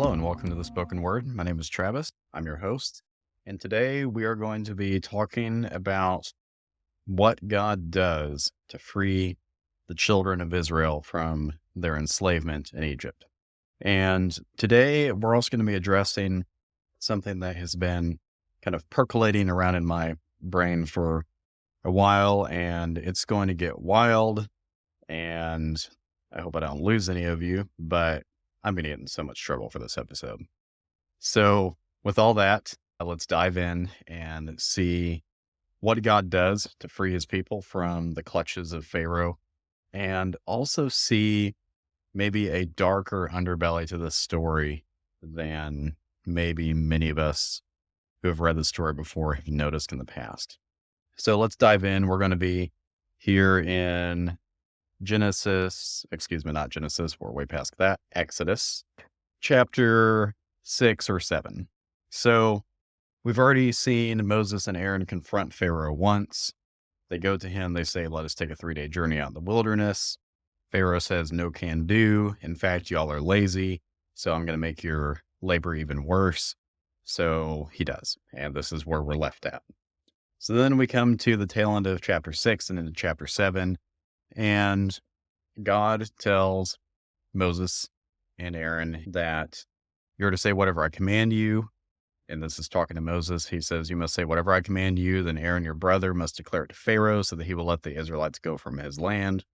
Hello and welcome to the Spoken Word. My name is Travis. I'm your host. And today we are going to be talking about what God does to free the children of Israel from their enslavement in Egypt. And today we're also going to be addressing something that has been kind of percolating around in my brain for a while, and it's going to get wild. And I hope I don't lose any of you, but I'm going to get in so much trouble for this episode. So, with all that, let's dive in and see what God does to free his people from the clutches of Pharaoh, and also see maybe a darker underbelly to this story than maybe many of us who have read the story before have noticed in the past. So, let's dive in. We're going to be here in not Genesis, we're way past that, Exodus, chapter 6 or 7. So we've already seen Moses and Aaron confront Pharaoh once. They go to him, they say, let us take a 3-day journey out in the wilderness. Pharaoh says, no can do. In fact, y'all are lazy, so I'm going to make your labor even worse. So he does. And this is where we're left at. So then we come to the tail end of chapter 6 and into chapter 7. And God tells Moses and Aaron that you're to say whatever I command you. And this is talking to Moses. He says, you must say whatever I command you. Then Aaron, your brother, must declare it to Pharaoh so that he will let the Israelites go from his land.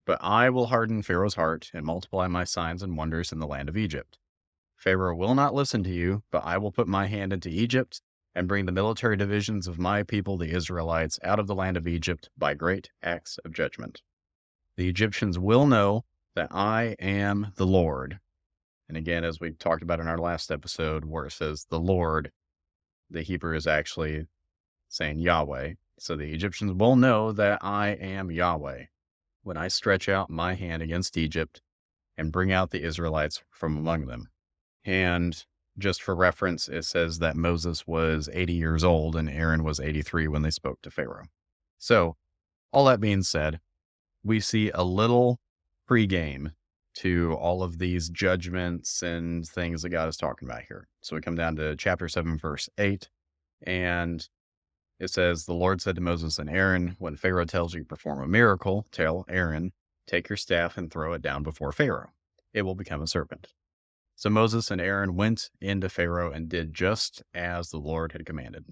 But I will harden Pharaoh's heart and multiply my signs and wonders in the land of Egypt. Pharaoh will not listen to you, but I will put my hand into Egypt and bring the military divisions of my people, the Israelites, out of the land of Egypt by great acts of judgment. The Egyptians will know that I am the Lord. And again, as we talked about in our last episode, where it says the Lord, the Hebrew is actually saying Yahweh. So the Egyptians will know that I am Yahweh when I stretch out my hand against Egypt and bring out the Israelites from among them. And just for reference, it says that Moses was 80 years old and Aaron was 83 when they spoke to Pharaoh. So all that being said, we see a little pregame to all of these judgments and things that God is talking about here. So we come down to chapter 7, verse 8, and it says, the Lord said to Moses and Aaron, when Pharaoh tells you to perform a miracle, tell Aaron, take your staff and throw it down before Pharaoh. It will become a serpent. So Moses and Aaron went into Pharaoh and did just as the Lord had commanded.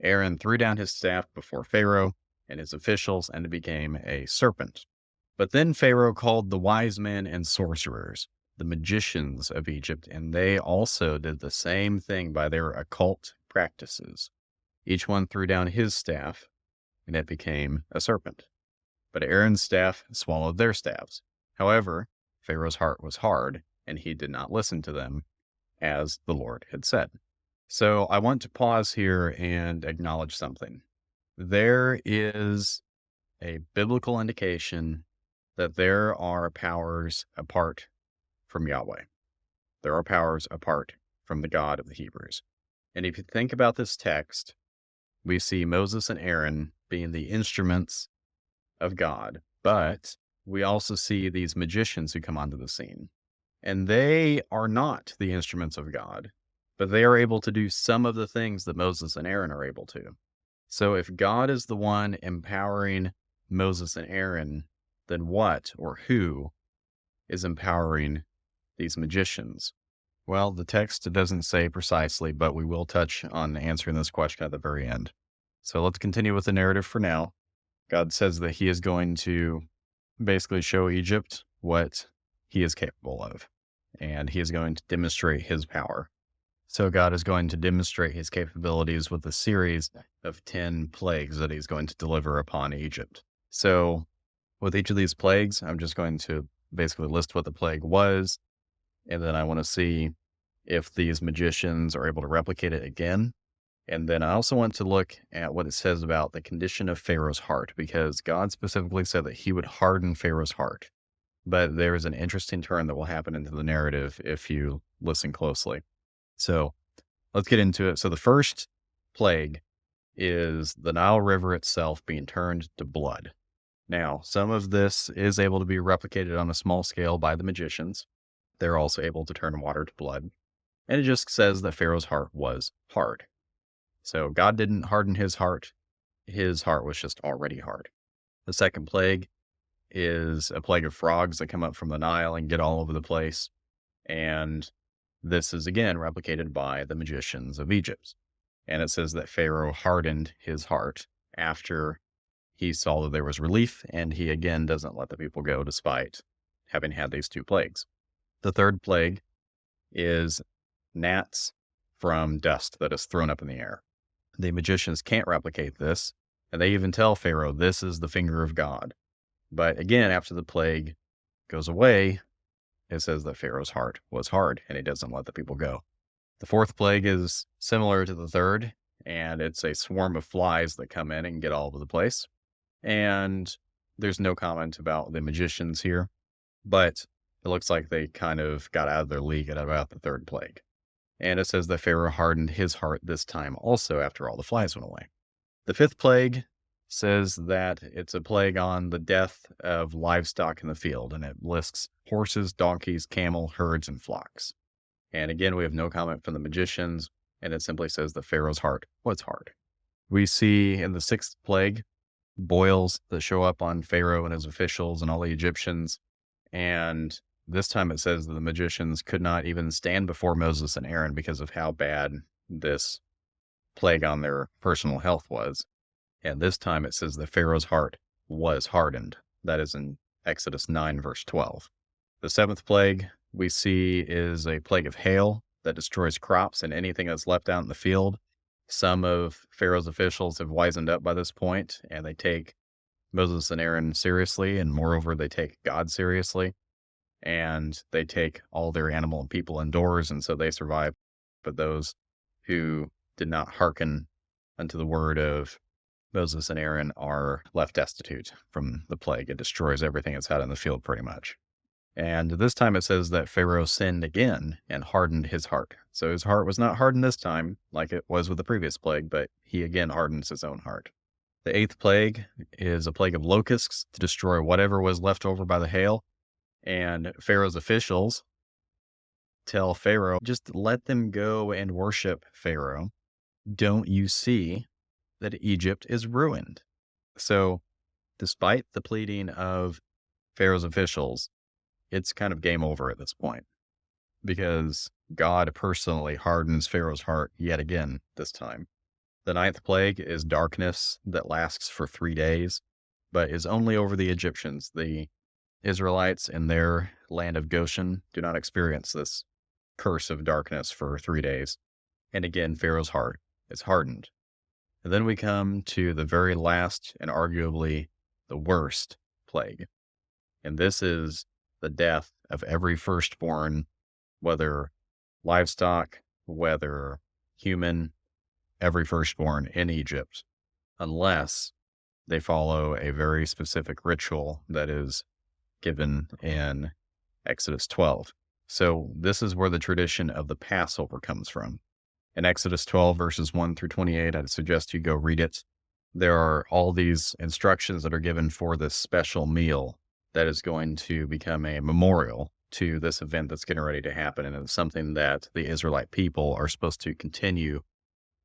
Aaron threw down his staff before Pharaoh and his officials, and it became a serpent. But then Pharaoh called the wise men and sorcerers, the magicians of Egypt, and they also did the same thing by their occult practices. Each one threw down his staff, and it became a serpent. But Aaron's staff swallowed their staffs. However, Pharaoh's heart was hard, and he did not listen to them, as the Lord had said. So I want to pause here and acknowledge something. There is a biblical indication that there are powers apart from Yahweh. There are powers apart from the God of the Hebrews. And if you think about this text, we see Moses and Aaron being the instruments of God, but we also see these magicians who come onto the scene. And they are not the instruments of God, but they are able to do some of the things that Moses and Aaron are able to. So if God is the one empowering Moses and Aaron, then what or who is empowering these magicians? Well, the text doesn't say precisely, but we will touch on answering this question at the very end. So let's continue with the narrative for now. God says that he is going to basically show Egypt what he is capable of, and he is going to demonstrate his power. So God is going to demonstrate his capabilities with a series of 10 plagues that he's going to deliver upon Egypt. So with each of these plagues, I'm just going to basically list what the plague was, and then I want to see if these magicians are able to replicate it again. And then I also want to look at what it says about the condition of Pharaoh's heart, because God specifically said that he would harden Pharaoh's heart. But there is an interesting turn that will happen into the narrative if you listen closely. So let's get into it. So the first plague is the Nile River itself being turned to blood. Now, some of this is able to be replicated on a small scale by the magicians. They're also able to turn water to blood. And it just says that Pharaoh's heart was hard. So God didn't harden his heart. His heart was just already hard. The second plague is a plague of frogs that come up from the Nile and get all over the place. And this is again replicated by the magicians of Egypt. And it says that Pharaoh hardened his heart after he saw that there was relief, and he again doesn't let the people go despite having had these two plagues. The third plague is gnats from dust that is thrown up in the air. The magicians can't replicate this, and they even tell Pharaoh, this is the finger of God. But again, after the plague goes away, it says that Pharaoh's heart was hard, and he doesn't let the people go. The fourth plague is similar to the third, and it's a swarm of flies that come in and get all over the place. And there's no comment about the magicians here, but it looks like they kind of got out of their league at about the third plague. And it says that Pharaoh hardened his heart this time also after all the flies went away. The fifth plague says that it's a plague on the death of livestock in the field, and it lists horses, donkeys, camel, herds, and flocks. And again, we have no comment from the magicians, and it simply says that Pharaoh's heart was hard. We see in the sixth plague boils that show up on Pharaoh and his officials and all the Egyptians. And this time it says that the magicians could not even stand before Moses and Aaron because of how bad this plague on their personal health was. And this time it says that Pharaoh's heart was hardened. That is in Exodus 9, verse 12. The seventh plague we see is a plague of hail that destroys crops and anything that's left out in the field. Some of Pharaoh's officials have wisened up by this point, and they take Moses and Aaron seriously, and moreover, they take God seriously, and they take all their animal and people indoors, and so they survive. But those who did not hearken unto the word of Moses and Aaron are left destitute from the plague. It destroys everything that's out in the field pretty much. And this time it says that Pharaoh sinned again and hardened his heart. So his heart was not hardened this time like it was with the previous plague, but he again hardens his own heart. The eighth plague is a plague of locusts to destroy whatever was left over by the hail. And Pharaoh's officials tell Pharaoh, just let them go and worship Pharaoh. Don't you see that Egypt is ruined? So despite the pleading of Pharaoh's officials, it's kind of game over at this point because God personally hardens Pharaoh's heart yet again this time. The ninth plague is darkness that lasts for 3 days, but is only over the Egyptians. The Israelites in their land of Goshen do not experience this curse of darkness for 3 days. And again, Pharaoh's heart is hardened. And then we come to the very last and arguably the worst plague. And this is the death of every firstborn, whether livestock, whether human, every firstborn in Egypt, unless they follow a very specific ritual that is given in Exodus 12. So this is where the tradition of the Passover comes from. In Exodus 12, verses 1 through 28, I'd suggest you go read it. There are all these instructions that are given for this special meal that is going to become a memorial to this event that's getting ready to happen. And it's something that the Israelite people are supposed to continue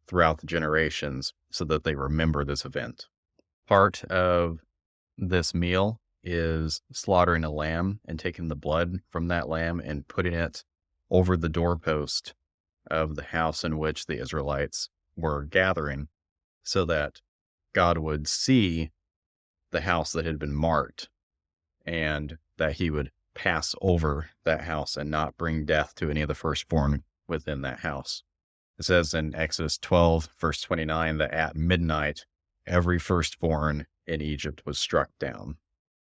throughout the generations so that they remember this event. Part of this meal is slaughtering a lamb and taking the blood from that lamb and putting it over the doorpost of the house in which the Israelites were gathering so that God would see the house that had been marked and that he would pass over that house and not bring death to any of the firstborn within that house. It says in Exodus 12, verse 29, that at midnight, every firstborn in Egypt was struck down.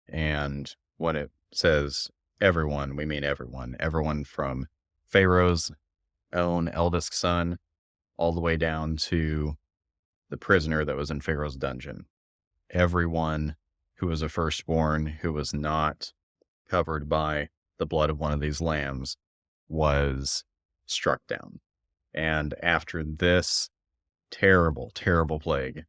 And when it says everyone, we mean everyone from Pharaoh's own eldest son all the way down to the prisoner that was in Pharaoh's dungeon. Everyone who was a firstborn who was not covered by the blood of one of these lambs was struck down. And after this terrible, terrible plague,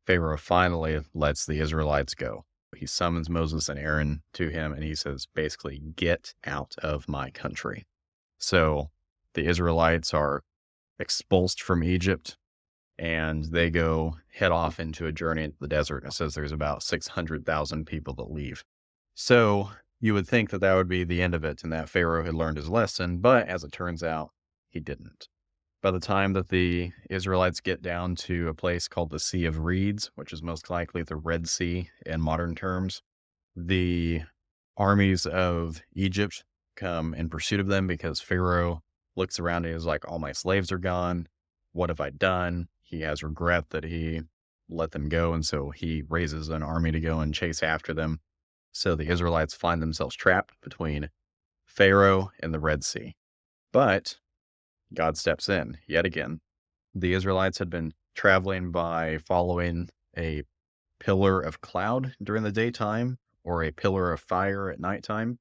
Pharaoh finally lets the Israelites go. He summons Moses and Aaron to him, and he says, basically, get out of my country. So the Israelites are expulsed from Egypt and they go head off into a journey into the desert. It says there's about 600,000 people that leave. So you would think that that would be the end of it and that Pharaoh had learned his lesson, but as it turns out, he didn't. By the time that the Israelites get down to a place called the Sea of Reeds, which is most likely the Red Sea in modern terms, the armies of Egypt come in pursuit of them because Pharaoh looks around and is like, all my slaves are gone. What have I done? He has regret that he let them go. And so he raises an army to go and chase after them. So the Israelites find themselves trapped between Pharaoh and the Red Sea. But God steps in yet again. The Israelites had been traveling by following a pillar of cloud during the daytime or a pillar of fire at nighttime.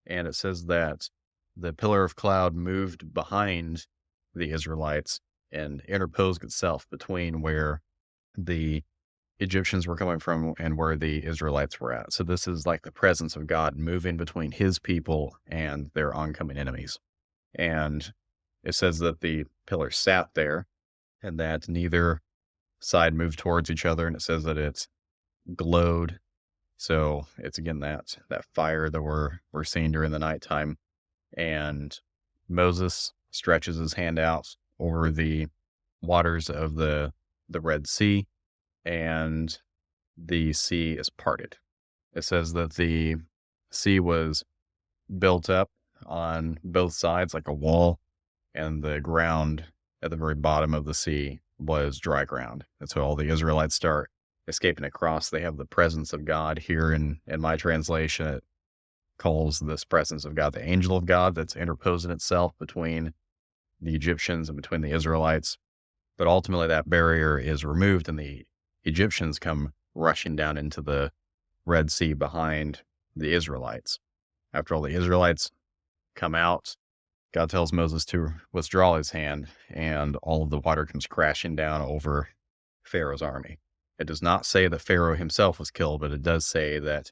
And it says that the pillar of cloud moved behind the Israelites and interposed itself between where the Egyptians were coming from and where the Israelites were at. So this is like the presence of God moving between his people and their oncoming enemies. And it says that the pillar sat there and that neither side moved towards each other. And it says that it glowed. So it's again that fire that we're seeing during the nighttime. And Moses stretches his hand out over the waters of the Red Sea, and the sea is parted. It says that the sea was built up on both sides like a wall, and the ground at the very bottom of the sea was dry ground. And so all the Israelites start escaping across. They have the presence of God here in my translation. It calls this presence of God the angel of God that's interposing itself between the Egyptians and between the Israelites. But ultimately that barrier is removed and the Egyptians come rushing down into the Red Sea behind the Israelites. After all the Israelites come out, God tells Moses to withdraw his hand, and all of the water comes crashing down over Pharaoh's army. It does not say that Pharaoh himself was killed, but it does say that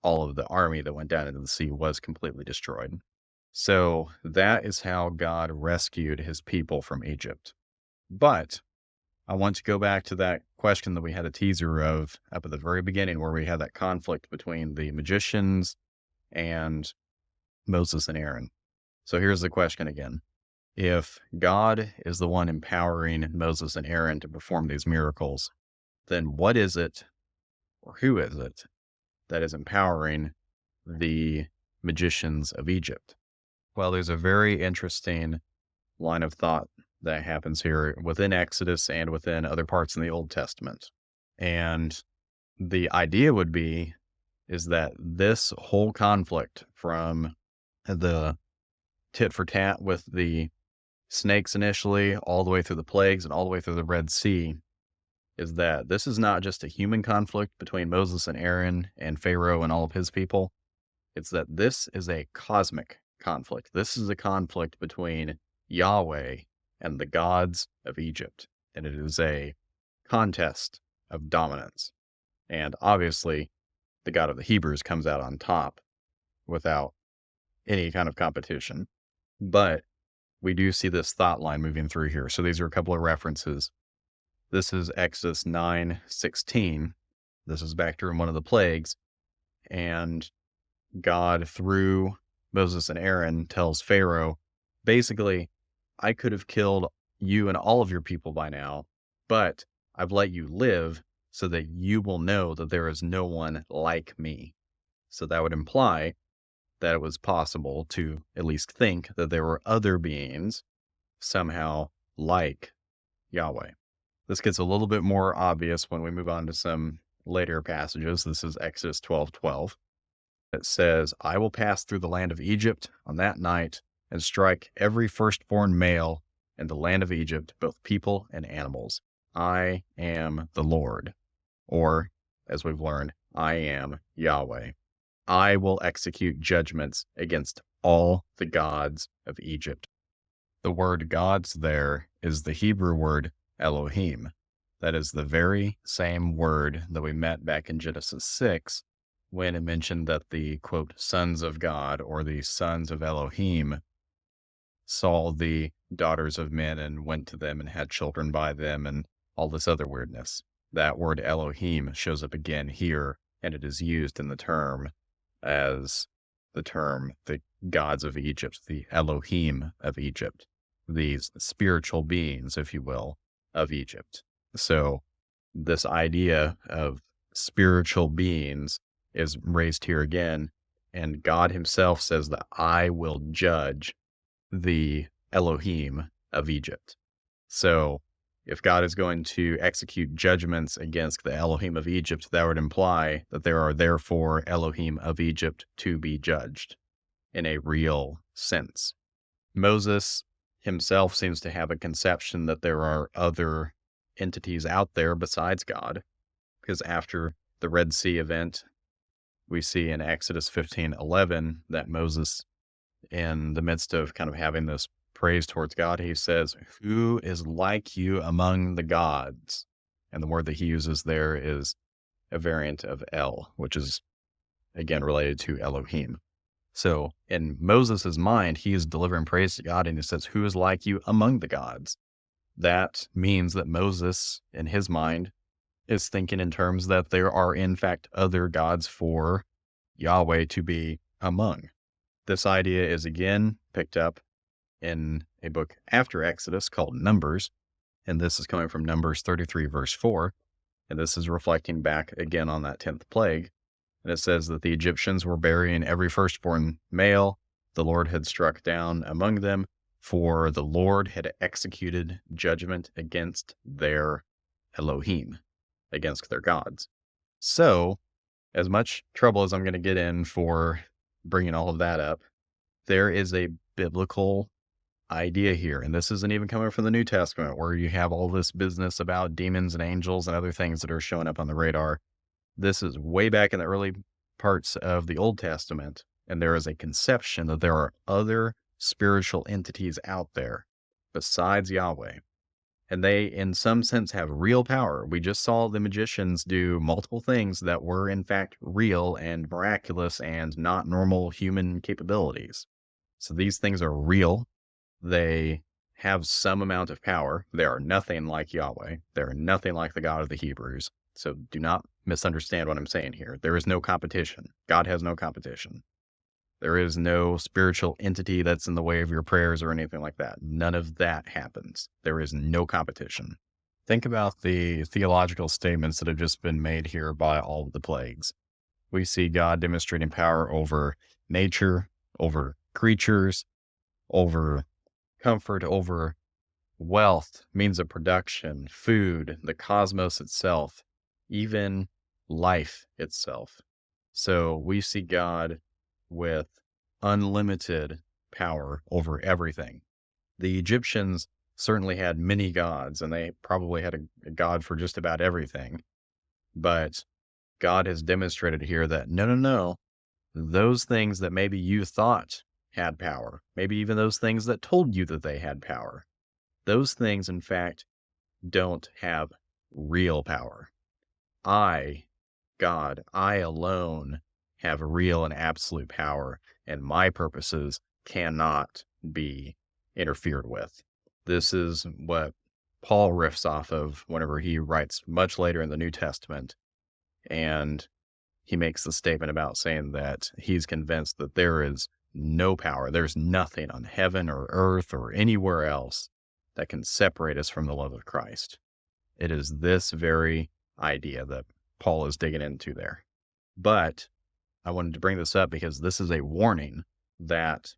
all of the army that went down into the sea was completely destroyed. So that is how God rescued his people from Egypt. But I want to go back to that question that we had a teaser of up at the very beginning, where we had that conflict between the magicians and Moses and Aaron. So here's the question again. If God is the one empowering Moses and Aaron to perform these miracles, then what is it, or who is it, that is empowering the magicians of Egypt? Well, there's a very interesting line of thought that happens here within Exodus and within other parts in the Old Testament. And the idea would be is that this whole conflict, from the tit for tat with the snakes initially, all the way through the plagues and all the way through the Red Sea, is that this is not just a human conflict between Moses and Aaron and Pharaoh and all of his people. It's that this is a cosmic conflict. This is a conflict between Yahweh and the gods of Egypt. And it is a contest of dominance. And obviously, the God of the Hebrews comes out on top without any kind of competition. But we do see this thought line moving through here. So these are a couple of references. This is Exodus 9:16. This is back during one of the plagues. And God, through Moses and Aaron, tells Pharaoh, basically, I could have killed you and all of your people by now, but I've let you live so that you will know that there is no one like me. So that would imply that it was possible to at least think that there were other beings somehow like Yahweh. This gets a little bit more obvious when we move on to some later passages. This is Exodus 12:12. It says, I will pass through the land of Egypt on that night and strike every firstborn male in the land of Egypt, both people and animals. I am the Lord. Or, as we've learned, I am Yahweh. I will execute judgments against all the gods of Egypt. The word gods there is the Hebrew word Elohim. That is the very same word that we met back in Genesis 6 when it mentioned that the, quote, sons of God or the sons of Elohim saw the daughters of men and went to them and had children by them and all this other weirdness. That word Elohim shows up again here, and it is used in the term as the gods of Egypt, the Elohim of Egypt, these spiritual beings, if you will, of Egypt. So this idea of spiritual beings is raised here again, and God himself says that I will judge the Elohim of Egypt. So if God is going to execute judgments against the Elohim of Egypt, that would imply that there are therefore Elohim of Egypt to be judged in a real sense. Moses himself seems to have a conception that there are other entities out there besides God, because after the Red Sea event, we see in Exodus 15:11 that Moses, in the midst of kind of having this praise towards God, he says, "Who is like you among the gods?" And the word that he uses there is a variant of El, which is again related to Elohim. So in Moses' mind, he is delivering praise to God and he says, "Who is like you among the gods?" That means that Moses, in his mind, is thinking in terms that there are in fact other gods for Yahweh to be among. This idea is again picked up in a book after Exodus called Numbers, and this is coming from Numbers 33 verse 4, and this is reflecting back again on that 10th plague, and it says that the Egyptians were burying every firstborn male the Lord had struck down among them, for the Lord had executed judgment against their Elohim, against their gods. So, as much trouble as I'm going to get in for bringing all of that up, there is a biblical idea here. And this isn't even coming from the New Testament, where you have all this business about demons and angels and other things that are showing up on the radar. This is way back in the early parts of the Old Testament. And there is a conception that there are other spiritual entities out there besides Yahweh. And they, in some sense, have real power. We just saw the magicians do multiple things that were, in fact, real and miraculous and not normal human capabilities. So these things are real. They have some amount of power. They are nothing like Yahweh. They are nothing like the God of the Hebrews. So do not misunderstand what I'm saying here. There is no competition. God has no competition. There is no spiritual entity that's in the way of your prayers or anything like that. None of that happens. There is no competition. Think about the theological statements that have just been made here by all of the plagues. We see God demonstrating power over nature, over creatures, over comfort, over wealth, means of production, food, the cosmos itself, even life itself. So we see God with unlimited power over everything. The Egyptians certainly had many gods, and they probably had a god for just about everything. But God has demonstrated here that no, those things that maybe you thought had power, maybe even those things that told you that they had power, those things, in fact, don't have real power. I, God, I alone have real and absolute power, and my purposes cannot be interfered with. This is what Paul riffs off of whenever he writes much later in the New Testament, and he makes the statement about saying that he's convinced that there is no power, there's nothing on heaven or earth or anywhere else that can separate us from the love of Christ. It is this very idea that Paul is digging into there. But I wanted to bring this up because this is a warning that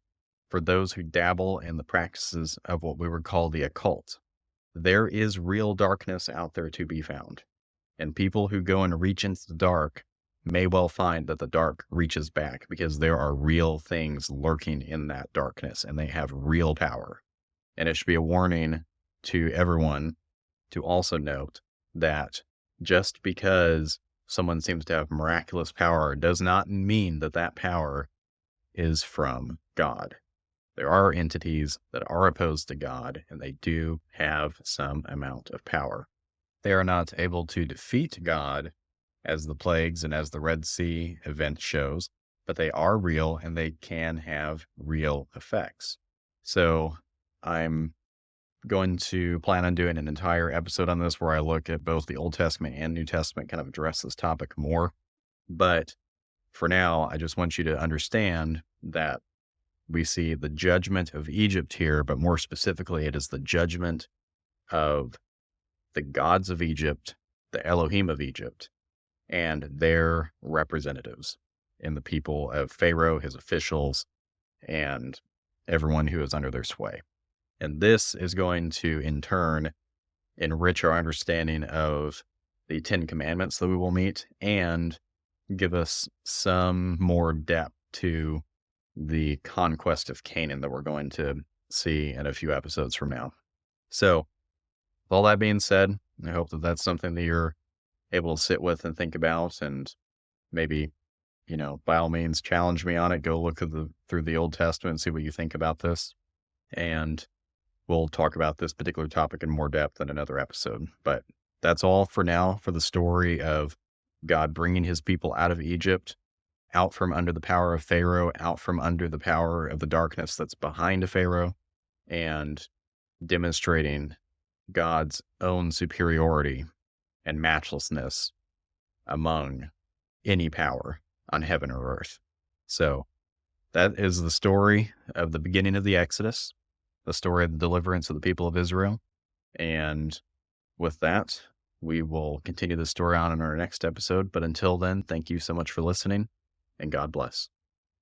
for those who dabble in the practices of what we would call the occult, there is real darkness out there to be found. And people who go and reach into the dark may well find that the dark reaches back, because there are real things lurking in that darkness and they have real power. And it should be a warning to everyone to also note that just because someone seems to have miraculous power does not mean that that power is from God. There are entities that are opposed to God, and they do have some amount of power. They are not able to defeat God, as the plagues and as the Red Sea event shows, but they are real and they can have real effects. So I'm going to plan on doing an entire episode on this where I look at both the Old Testament and New Testament, kind of address this topic more. But for now, I just want you to understand that we see the judgment of Egypt here, but more specifically, it is the judgment of the gods of Egypt, the Elohim of Egypt, and their representatives and the people of Pharaoh, his officials, and everyone who is under their sway. And this is going to, in turn, enrich our understanding of the Ten Commandments that we will meet and give us some more depth to the conquest of Canaan that we're going to see in a few episodes from now. So, with all that being said, I hope that that's something that you're able to sit with and think about, and maybe, by all means, challenge me on it. Go look through the Old Testament and see what you think about this. And we'll talk about this particular topic in more depth in another episode. But that's all for now for the story of God bringing his people out of Egypt, out from under the power of Pharaoh, out from under the power of the darkness that's behind Pharaoh, and demonstrating God's own superiority and matchlessness among any power on heaven or earth. So that is the story of the beginning of the Exodus, the story of the deliverance of the people of Israel. And with that, we will continue the story on in our next episode. But until then, thank you so much for listening, and God bless.